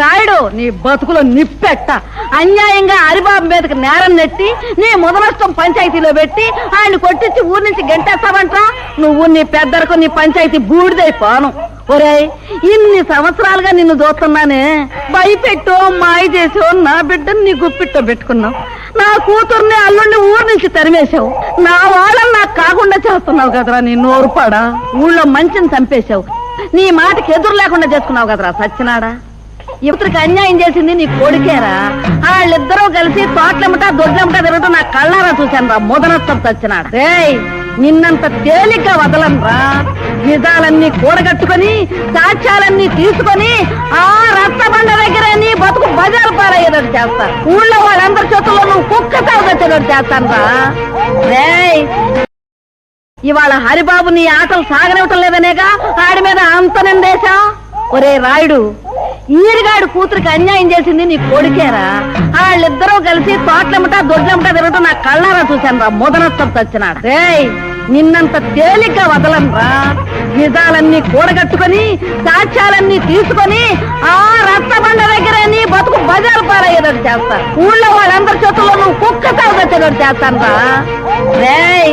రాయుడు నీ బతుకులో నిప్పెట్ట అన్యాయంగా హరిబాబు మీదకి నేరం నెట్టి నీ ముదనష్టం పంచాయతీలో పెట్టి ఆయన కొట్టించి ఊరి నుంచి గెంటేస్తావంట. నువ్వు నీ పెద్దలకు నీ పంచాయతీ బూడిదైపోను. ఒరేయ్, ఇన్ని సంవత్సరాలుగా నిన్ను చూస్తున్నానే, భయపెట్టో మాయ చేసో నా బిడ్డను నీ గుప్పిట్టో పెట్టుకున్నావు. నా కూతుర్ని అల్లుడిని ఊరి నుంచి తరిమేశావు. నా వాళ్ళని నాకు కాకుండా చేస్తున్నావు కదరా నీ నోరుపాడా. ఊళ్ళో మంచిని చంపేశావు. నీ మాటకి ఎదురు లేకుండా చేసుకున్నావు కదరా సచ్చినాడా. యువతరికి అన్యాయం చేసింది నీ కొడుకేరా. వాళ్ళిద్దరూ కలిసి తోటలెమ్మటా దొడ్లెమ్మటా తిరగటం నా కళ్ళారా చూశాను రా ముదనష్టం చచ్చినాడు. రేయ్, నిన్నంత తేలిగ్గా వదలనరా. నిజాలన్నీ కూడగట్టుకుని సాక్ష్యాలన్నీ తీసుకొని ఆ రక్తబండ దగ్గర నీ బతుకు బజారు పారయ్యేటట్టు చేస్తా. ఊళ్ళో వాళ్ళందరి చేతుల్లో నువ్వు కుక్క తాగొచ్చేటట్టు చేస్తాను రా. రేయ్, ఇవాళ హరిబాబు నీ ఆటలు సాగనివ్వటం లేదనేగా ఆడి మీద అంత నిందేశా. ఒరే రాయుడు, ఈరిగాడు కూతురికి అన్యాయం చేసింది నీ కొడుకేరా. వాళ్ళిద్దరూ కలిసి తోటలెమ్మటా దొడ్లెమ్మటా తిరగటం నా కళ్ళారా చూశాను రా ముదనష్టం చచ్చినాడు. రేయ్, నిన్నంత తేలిగ్గా వదలనరా. నిజాలన్నీ కూడగట్టుకుని సాక్ష్యాలన్నీ తీసుకొని ఆ రక్తబండ దగ్గర నీ బతుకు బజారు పారయ్యేటట్టు చేస్తా. ఊళ్ళో వాళ్ళందరి చేతుల్లో నువ్వు కుక్క తాగొచ్చేటట్టు చేస్తాను రా. రేయ్,